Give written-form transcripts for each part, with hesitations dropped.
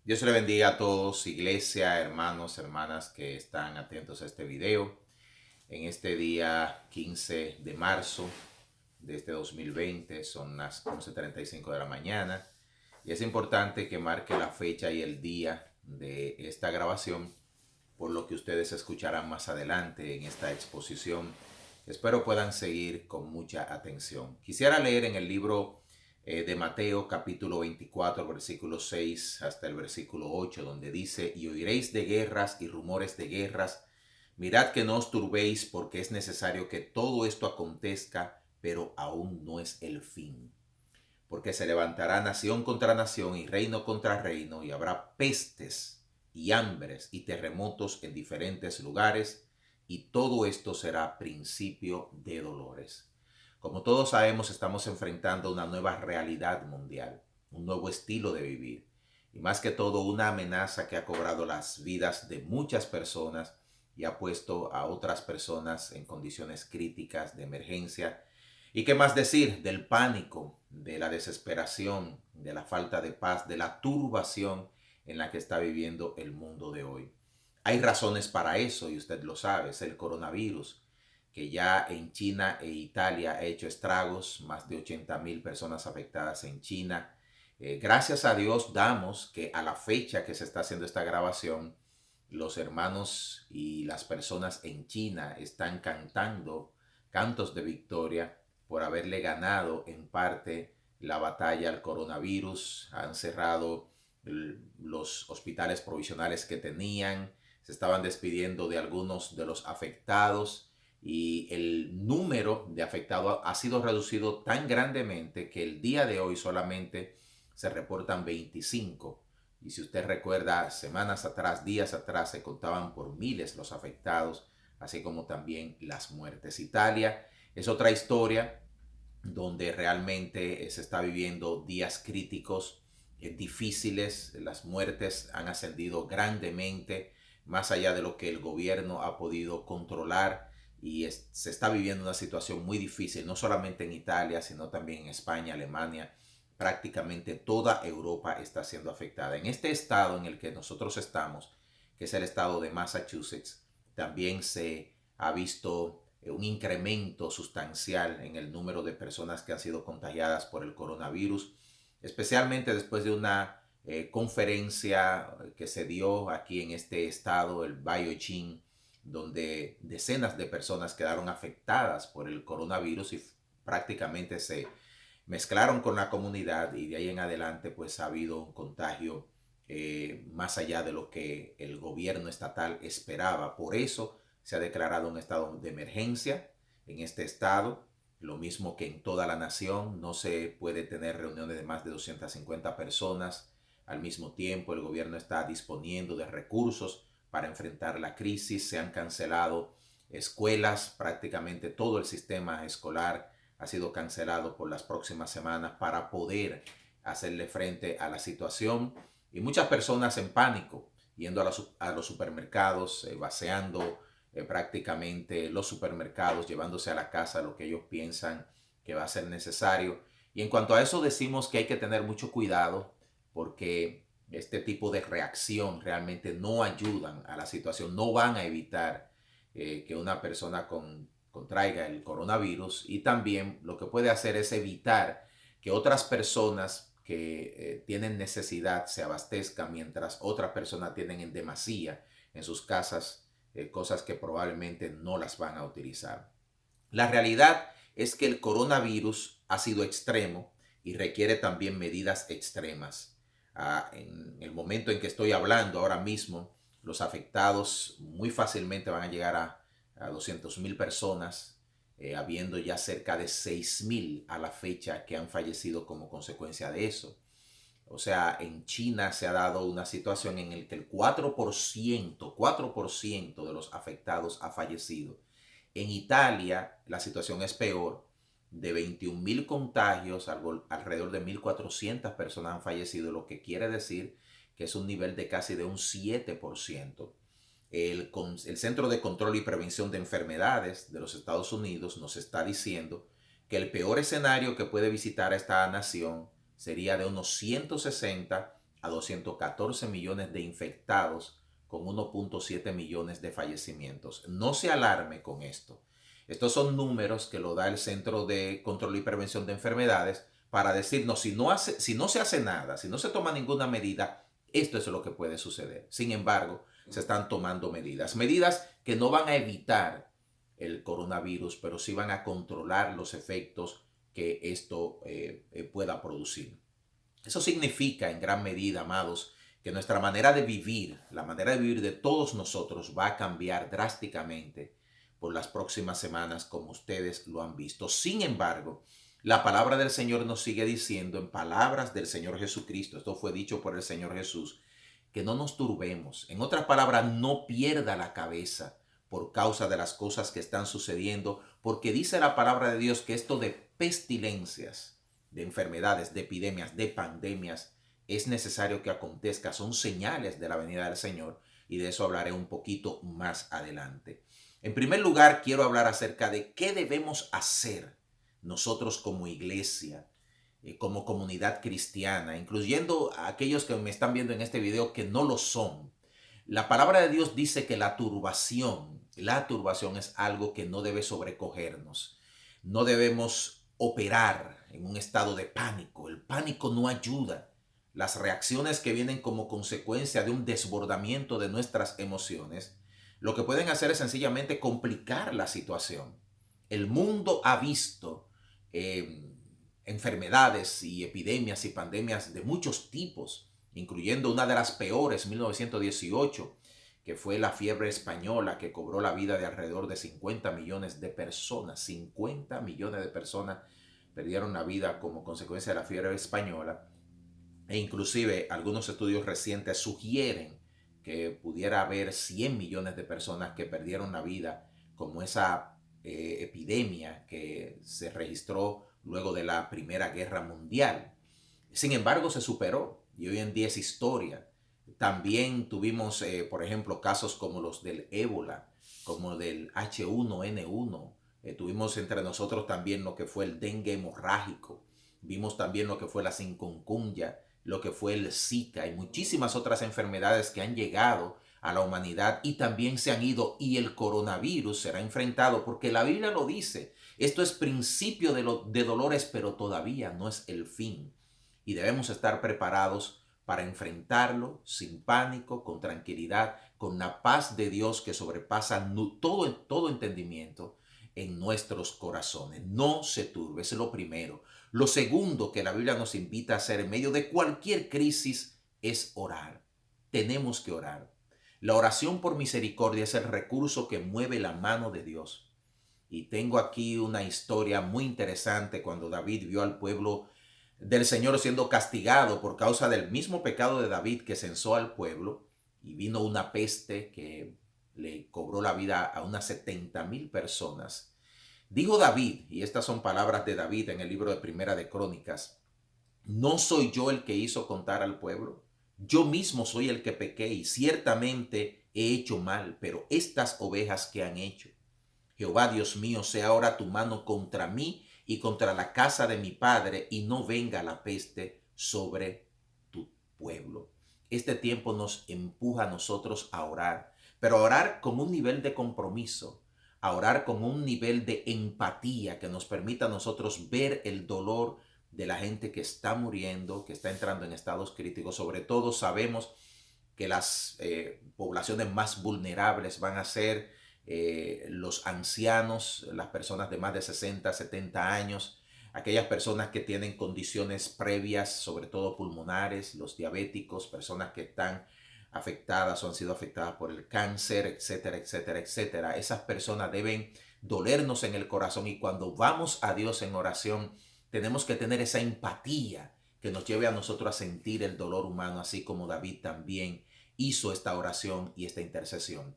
Dios le bendiga a todos, iglesia, hermanos, hermanas que están atentos a este video. En este día 15 de marzo de este 2020, son las 11:35 de la mañana. Y es importante que marque la fecha y el día de esta grabación, por lo que ustedes escucharán más adelante en esta exposición. Espero puedan seguir con mucha atención. Quisiera leer en el libro de Mateo capítulo 24 versículo 6 hasta el versículo 8, donde dice: y oiréis de guerras y rumores de guerras. Mirad que no os turbéis, porque es necesario que todo esto acontezca, pero aún no es el fin. Porque se levantará nación contra nación y reino contra reino, y habrá pestes y hambres y terremotos en diferentes lugares, y todo esto será principio de dolores. Como todos sabemos, estamos enfrentando una nueva realidad mundial, un nuevo estilo de vivir, y más que todo una amenaza que ha cobrado las vidas de muchas personas y ha puesto a otras personas en condiciones críticas de emergencia. ¿Y qué más decir del pánico, de la desesperación, de la falta de paz, de la turbación en la que está viviendo el mundo de hoy? Hay razones para eso y usted lo sabe, es el coronavirus, que ya en China e Italia ha hecho estragos, más de 80,000 personas afectadas en China. Gracias a Dios damos que a la fecha que se está haciendo esta grabación, los hermanos y las personas en China están cantando cantos de victoria por haberle ganado en parte la batalla al coronavirus. Han cerrado los hospitales provisionales que tenían, se estaban despidiendo de algunos de los afectados, y el número de afectados ha sido reducido tan grandemente que el día de hoy solamente se reportan 25. Y si usted recuerda, semanas atrás, días atrás, se contaban por miles los afectados, así como también las muertes. Italia es otra historia donde realmente se está viviendo días críticos, difíciles. Las muertes han ascendido grandemente, más allá de lo que el gobierno ha podido controlar, y se está viviendo una situación muy difícil, no solamente en Italia, sino también en España, Alemania. Prácticamente toda Europa está siendo afectada. En este estado en el que nosotros estamos, que es el estado de Massachusetts, también se ha visto un incremento sustancial en el número de personas que han sido contagiadas por el coronavirus, especialmente después de una conferencia que se dio aquí en este estado, el Biochín, donde decenas de personas quedaron afectadas por el coronavirus y prácticamente se mezclaron con la comunidad, y de ahí en adelante pues ha habido un contagio más allá de lo que el gobierno estatal esperaba. Por eso se ha declarado un estado de emergencia en este estado, lo mismo que en toda la nación. No se puede tener reuniones de más de 250 personas al mismo tiempo. El gobierno está disponiendo de recursos para enfrentar la crisis. Se han cancelado escuelas, prácticamente todo el sistema escolar ha sido cancelado por las próximas semanas para poder hacerle frente a la situación, y muchas personas en pánico yendo a los supermercados, vaciando prácticamente los supermercados, llevándose a la casa lo que ellos piensan que va a ser necesario. Y en cuanto a eso decimos que hay que tener mucho cuidado, porque este tipo de reacción realmente no ayudan a la situación, no van a evitar que una persona contraiga el coronavirus, y también lo que puede hacer es evitar que otras personas que tienen necesidad se abastezcan, mientras otras personas tienen en demasía en sus casas cosas que probablemente no las van a utilizar. La realidad es que el coronavirus ha sido extremo y requiere también medidas extremas. En el momento en que estoy hablando ahora mismo, los afectados muy fácilmente van a llegar a 200,000 personas, habiendo ya cerca de 6,000 a la fecha que han fallecido como consecuencia de eso. O sea, en China se ha dado una situación en la que el 4% de los afectados ha fallecido. En Italia la situación es peor. De 21,000 contagios, alrededor de 1.400 personas han fallecido, lo que quiere decir que es un nivel de casi de un 7%. El Centro de Control y Prevención de Enfermedades de los Estados Unidos nos está diciendo que el peor escenario que puede visitar a esta nación sería de unos 160 a 214 millones de infectados con 1.7 millones de fallecimientos. No se alarme con esto. Estos son números que lo da el Centro de Control y Prevención de Enfermedades para decirnos si no se hace nada, si no se toma ninguna medida, esto es lo que puede suceder. Sin embargo, se están tomando medidas que no van a evitar el coronavirus, pero sí van a controlar los efectos que esto pueda producir. Eso significa en gran medida, amados, que nuestra manera de vivir, la manera de vivir de todos nosotros va a cambiar drásticamente por las próximas semanas, como ustedes lo han visto. Sin embargo, la palabra del Señor nos sigue diciendo en palabras del Señor Jesucristo, esto fue dicho por el Señor Jesús, que no nos turbemos. En otras palabras, no pierda la cabeza por causa de las cosas que están sucediendo, porque dice la palabra de Dios que esto de pestilencias, de enfermedades, de epidemias, de pandemias, es necesario que acontezca, son señales de la venida del Señor, y de eso hablaré un poquito más adelante. En primer lugar, quiero hablar acerca de qué debemos hacer nosotros como iglesia, como comunidad cristiana, incluyendo a aquellos que me están viendo en este video que no lo son. La palabra de Dios dice que la turbación es algo que no debe sobrecogernos. No debemos operar en un estado de pánico. El pánico no ayuda. Las reacciones que vienen como consecuencia de un desbordamiento de nuestras emociones, lo que pueden hacer es sencillamente complicar la situación. El mundo ha visto enfermedades y epidemias y pandemias de muchos tipos, incluyendo una de las peores, 1918, que fue la fiebre española, que cobró la vida de alrededor de 50 millones de personas. 50 millones de personas perdieron la vida como consecuencia de la fiebre española. E inclusive algunos estudios recientes sugieren que pudiera haber 100 millones de personas que perdieron la vida como esa epidemia que se registró luego de la Primera Guerra Mundial. Sin embargo, se superó y hoy en día es historia. También tuvimos, por ejemplo, casos como los del ébola, como del H1N1. Tuvimos entre nosotros también lo que fue el dengue hemorrágico. Vimos también lo que fue la chikungunya, lo que fue el Zika y muchísimas otras enfermedades que han llegado a la humanidad y también se han ido, y el coronavirus será enfrentado porque la Biblia lo dice. Esto es principio de dolores, pero todavía no es el fin. Y debemos estar preparados para enfrentarlo sin pánico, con tranquilidad, con la paz de Dios que sobrepasa todo entendimiento en nuestros corazones. No se turbe, es lo primero. Lo segundo que la Biblia nos invita a hacer en medio de cualquier crisis es orar. Tenemos que orar. La oración por misericordia es el recurso que mueve la mano de Dios. Y tengo aquí una historia muy interesante cuando David vio al pueblo del Señor siendo castigado por causa del mismo pecado de David que censó al pueblo, y vino una peste que le cobró la vida a unas 70,000 personas. Dijo David, y estas son palabras de David en el libro de Primera de Crónicas: ¿no soy yo el que hizo contar al pueblo? Yo mismo soy el que pequé y ciertamente he hecho mal, pero estas ovejas que han hecho. Jehová Dios mío, sea ahora tu mano contra mí y contra la casa de mi padre, y no venga la peste sobre tu pueblo. Este tiempo nos empuja a nosotros a orar, pero a orar con un nivel de compromiso, a orar con un nivel de empatía que nos permita a nosotros ver el dolor de la gente que está muriendo, que está entrando en estados críticos. Sobre todo sabemos que las poblaciones más vulnerables van a ser los ancianos, las personas de más de 60, 70 años, aquellas personas que tienen condiciones previas, sobre todo pulmonares, los diabéticos, personas que están afectadas o han sido afectadas por el cáncer, etcétera, etcétera, etcétera. Esas personas deben dolernos en el corazón, y cuando vamos a Dios en oración tenemos que tener esa empatía que nos lleve a nosotros a sentir el dolor humano, así como David también hizo esta oración y esta intercesión.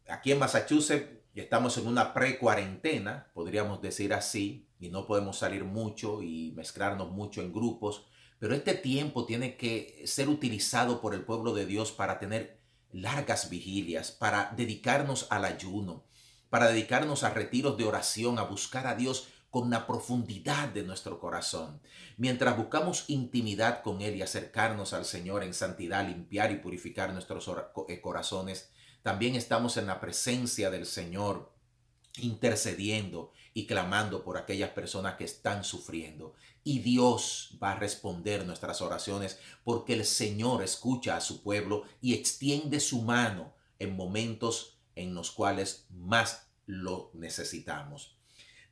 Aquí en Massachusetts estamos en una pre-cuarentena, podríamos decir así, y no podemos salir mucho y mezclarnos mucho en grupos, pero este tiempo tiene que ser utilizado por el pueblo de Dios para tener largas vigilias, para dedicarnos al ayuno, para dedicarnos a retiros de oración, a buscar a Dios con la profundidad de nuestro corazón. Mientras buscamos intimidad con Él y acercarnos al Señor en santidad, limpiar y purificar nuestros corazones, también estamos en la presencia del Señor, intercediendo y clamando por aquellas personas que están sufriendo. Y Dios va a responder nuestras oraciones porque el Señor escucha a su pueblo y extiende su mano en momentos en los cuales más lo necesitamos.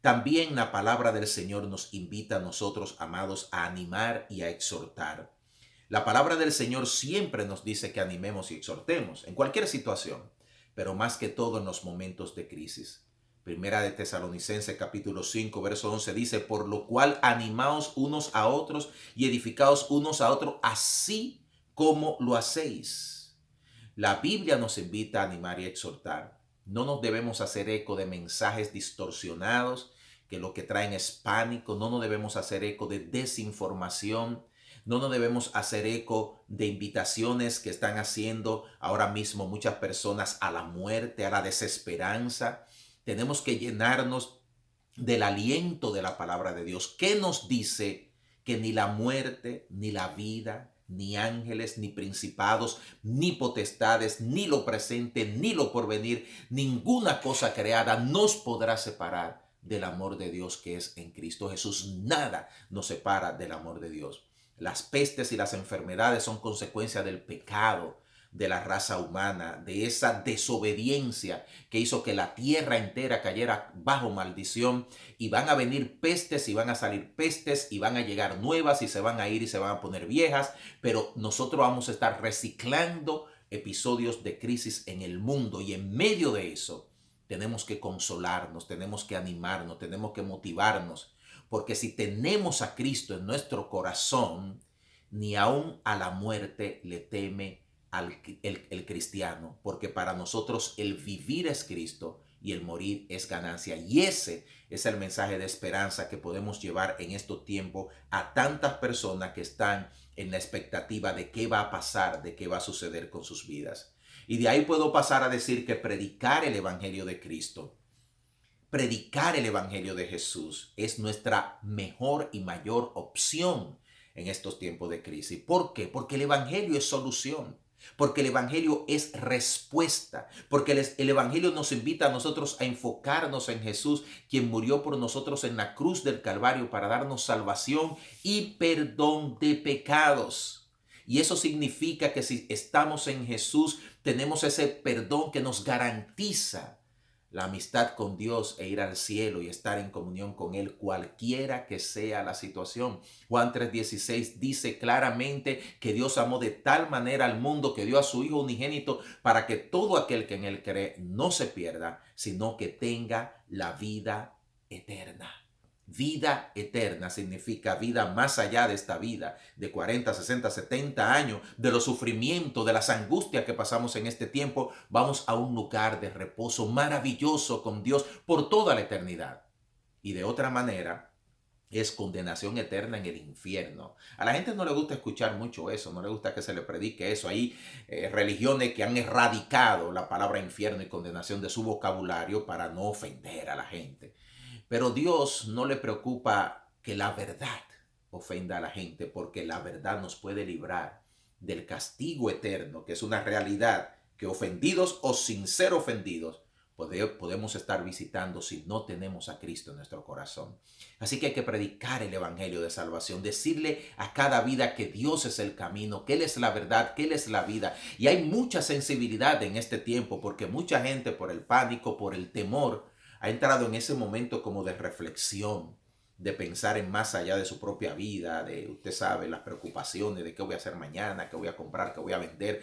También la palabra del Señor nos invita a nosotros, amados, a animar y a exhortar. La palabra del Señor siempre nos dice que animemos y exhortemos en cualquier situación, pero más que todo en los momentos de crisis. Primera de Tesalonicenses capítulo 5 verso 11 dice: por lo cual animaos unos a otros y edificaos unos a otros, así como lo hacéis. La Biblia nos invita a animar y a exhortar. No nos debemos hacer eco de mensajes distorsionados que lo que traen es pánico. No nos debemos hacer eco de desinformación. No nos debemos hacer eco de invitaciones que están haciendo ahora mismo muchas personas a la muerte, a la desesperanza. Tenemos que llenarnos del aliento de la palabra de Dios, que nos dice que ni la muerte, ni la vida, ni ángeles, ni principados, ni potestades, ni lo presente, ni lo porvenir, ninguna cosa creada nos podrá separar del amor de Dios que es en Cristo Jesús. Nada nos separa del amor de Dios. Las pestes y las enfermedades son consecuencia del pecado de la raza humana, de esa desobediencia que hizo que la tierra entera cayera bajo maldición, y van a venir pestes y van a salir pestes y van a llegar nuevas y se van a ir y se van a poner viejas, pero nosotros vamos a estar reciclando episodios de crisis en el mundo, y en medio de eso tenemos que consolarnos, tenemos que animarnos, tenemos que motivarnos, porque si tenemos a Cristo en nuestro corazón, ni aun a la muerte le teme el cristiano, porque para nosotros el vivir es Cristo y el morir es ganancia. Y ese es el mensaje de esperanza que podemos llevar en estos tiempos a tantas personas que están en la expectativa de qué va a pasar, de qué va a suceder con sus vidas. Y de ahí puedo pasar a decir que predicar el evangelio de Cristo, predicar el evangelio de Jesús, es nuestra mejor y mayor opción en estos tiempos de crisis. ¿Por qué? Porque el evangelio es solución. Porque el evangelio es respuesta, porque el evangelio nos invita a nosotros a enfocarnos en Jesús, quien murió por nosotros en la cruz del Calvario para darnos salvación y perdón de pecados. Y eso significa que si estamos en Jesús, tenemos ese perdón que nos garantiza la amistad con Dios e ir al cielo y estar en comunión con Él, cualquiera que sea la situación. Juan 3:16 dice claramente que Dios amó de tal manera al mundo que dio a su Hijo unigénito para que todo aquel que en Él cree no se pierda, sino que tenga la vida eterna. Vida eterna significa vida más allá de esta vida, de 40, 60, 70 años, de los sufrimientos, de las angustias que pasamos en este tiempo. Vamos a un lugar de reposo maravilloso con Dios por toda la eternidad. Y de otra manera, es condenación eterna en el infierno. A la gente no le gusta escuchar mucho eso, no le gusta que se le predique eso. Hay religiones que han erradicado la palabra infierno y condenación de su vocabulario para no ofender a la gente. Pero Dios no le preocupa que la verdad ofenda a la gente, porque la verdad nos puede librar del castigo eterno, que es una realidad que, ofendidos o sin ser ofendidos, podemos estar visitando si no tenemos a Cristo en nuestro corazón. Así que hay que predicar el evangelio de salvación, decirle a cada vida que Dios es el camino, que Él es la verdad, que Él es la vida. Y hay mucha sensibilidad en este tiempo, porque mucha gente, por el pánico, por el temor, ha entrado en ese momento como de reflexión, de pensar en más allá de su propia vida, de, usted sabe, las preocupaciones de qué voy a hacer mañana, qué voy a comprar, qué voy a vender,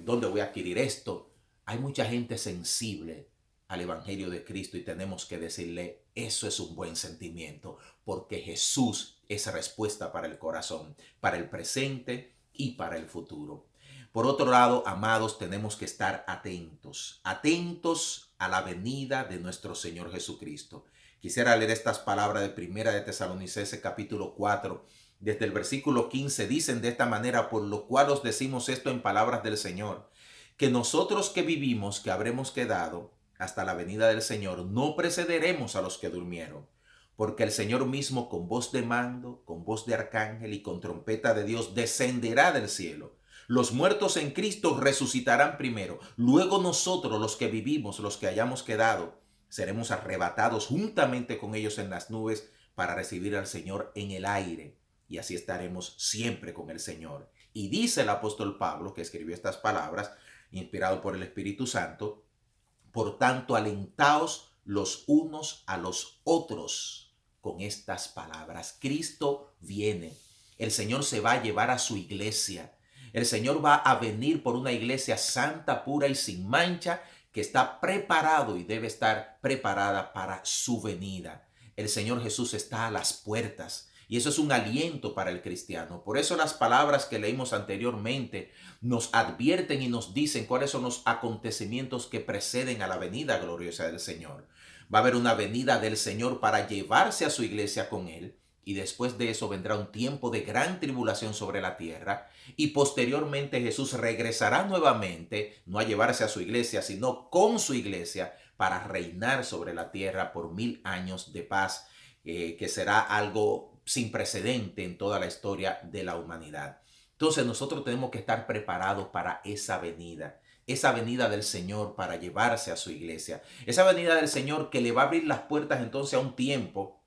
dónde voy a adquirir esto. Hay mucha gente sensible al evangelio de Cristo, y tenemos que decirle: eso es un buen sentimiento, porque Jesús es respuesta para el corazón, para el presente y para el futuro. Por otro lado, amados, tenemos que estar atentos, atentos a la venida de nuestro Señor Jesucristo. Quisiera leer estas palabras de Primera de Tesalonicenses capítulo 4, desde el versículo 15. Dicen de esta manera: por lo cual os decimos esto en palabras del Señor, que nosotros que vivimos, que habremos quedado hasta la venida del Señor, no precederemos a los que durmieron. porque el Señor mismo con voz de mando, con voz de arcángel y con trompeta de Dios descenderá del cielo. Los muertos en Cristo resucitarán primero. Luego nosotros, los que vivimos, los que hayamos quedado, seremos arrebatados juntamente con ellos en las nubes para recibir al Señor en el aire. Y así estaremos siempre con el Señor. Y dice el apóstol Pablo, que escribió estas palabras, inspirado por el Espíritu Santo: por tanto, alentaos los unos a los otros con estas palabras. Cristo viene. El Señor se va a llevar a su iglesia. El Señor va a venir por una iglesia santa, pura y sin mancha, que está preparado y debe estar preparada para su venida. El Señor Jesús está a las puertas. Y eso es un aliento para el cristiano. Por eso las palabras que leímos anteriormente nos advierten y nos dicen cuáles son los acontecimientos que preceden a la venida gloriosa del Señor. Va a haber una venida del Señor para llevarse a su iglesia con Él. Y después de eso vendrá un tiempo de gran tribulación sobre la tierra. Y posteriormente Jesús regresará nuevamente, no a llevarse a su iglesia, sino con su iglesia, para reinar sobre la tierra por 1000 años de paz, que será algo sin precedente en toda la historia de la humanidad. Entonces nosotros tenemos que estar preparados para esa venida del Señor para llevarse a su iglesia. Esa venida del Señor que le va a abrir las puertas entonces a un tiempo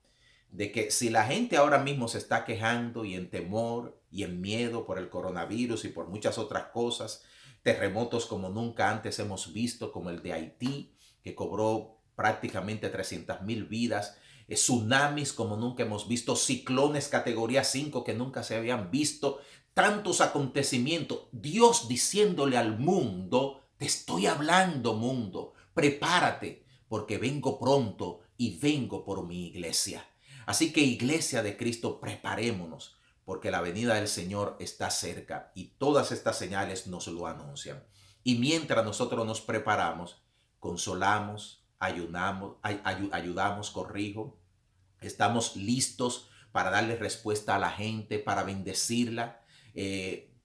de que si la gente ahora mismo se está quejando y en temor y en miedo por el coronavirus y por muchas otras cosas, terremotos como nunca antes hemos visto, como el de Haití, que cobró prácticamente 300,000 vidas, tsunamis como nunca hemos visto, ciclones categoría 5 que nunca se habían visto, tantos acontecimientos, Dios diciéndole al mundo: te estoy hablando, mundo, prepárate, porque vengo pronto y vengo por mi iglesia. Así que, iglesia de Cristo, preparémonos, porque la venida del Señor está cerca y todas estas señales nos lo anuncian. Y mientras nosotros nos preparamos, consolamos, ayudamos, corrijo, estamos listos para darle respuesta a la gente, para bendecirla,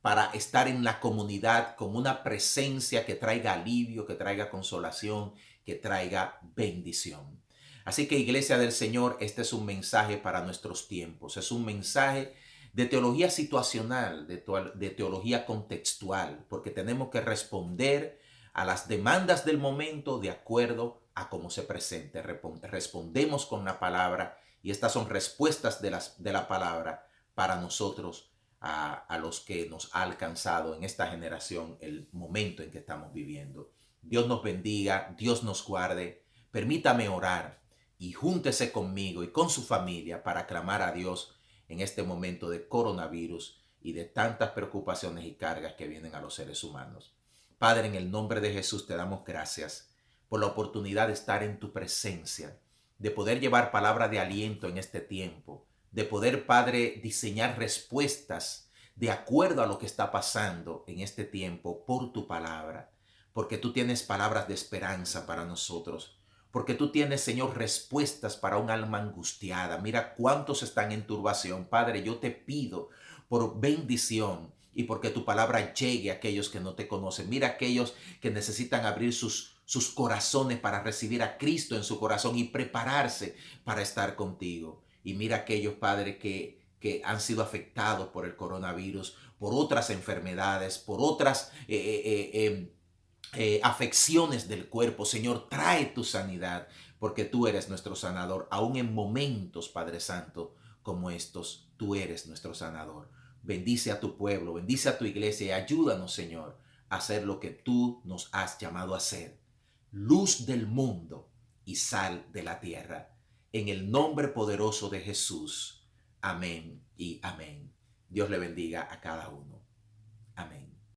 para estar en la comunidad con una presencia que traiga alivio, que traiga consolación, que traiga bendición. Así que, iglesia del Señor, este es un mensaje para nuestros tiempos. Es un mensaje de teología situacional, de teología contextual, porque tenemos que responder a las demandas del momento de acuerdo a cómo se presente. Respondemos con la palabra y estas son respuestas de la palabra para nosotros, a los que nos ha alcanzado en esta generación el momento en que estamos viviendo. Dios nos bendiga, Dios nos guarde. Permítame orar y júntese conmigo y con su familia para clamar a Dios en este momento de coronavirus y de tantas preocupaciones y cargas que vienen a los seres humanos. Padre, en el nombre de Jesús te damos gracias por la oportunidad de estar en tu presencia, de poder llevar palabra de aliento en este tiempo, de poder, Padre, diseñar respuestas de acuerdo a lo que está pasando en este tiempo por tu palabra, porque tú tienes palabras de esperanza para nosotros, porque tú tienes, Señor, respuestas para un alma angustiada. Mira cuántos están en turbación. Padre, yo te pido por bendición y porque tu palabra llegue a aquellos que no te conocen. Mira aquellos que necesitan abrir sus corazones para recibir a Cristo en su corazón y prepararse para estar contigo. Y mira aquellos, Padre, que han sido afectados por el coronavirus, por otras enfermedades, por otras afecciones del cuerpo. Señor, trae tu sanidad, porque tú eres nuestro sanador. Aún en momentos, Padre Santo, como estos, tú eres nuestro sanador. Bendice a tu pueblo, bendice a tu iglesia y ayúdanos, Señor, a hacer lo que tú nos has llamado a hacer. Luz del mundo y sal de la tierra. En el nombre poderoso de Jesús. Amén y amén. Dios le bendiga a cada uno. Amén.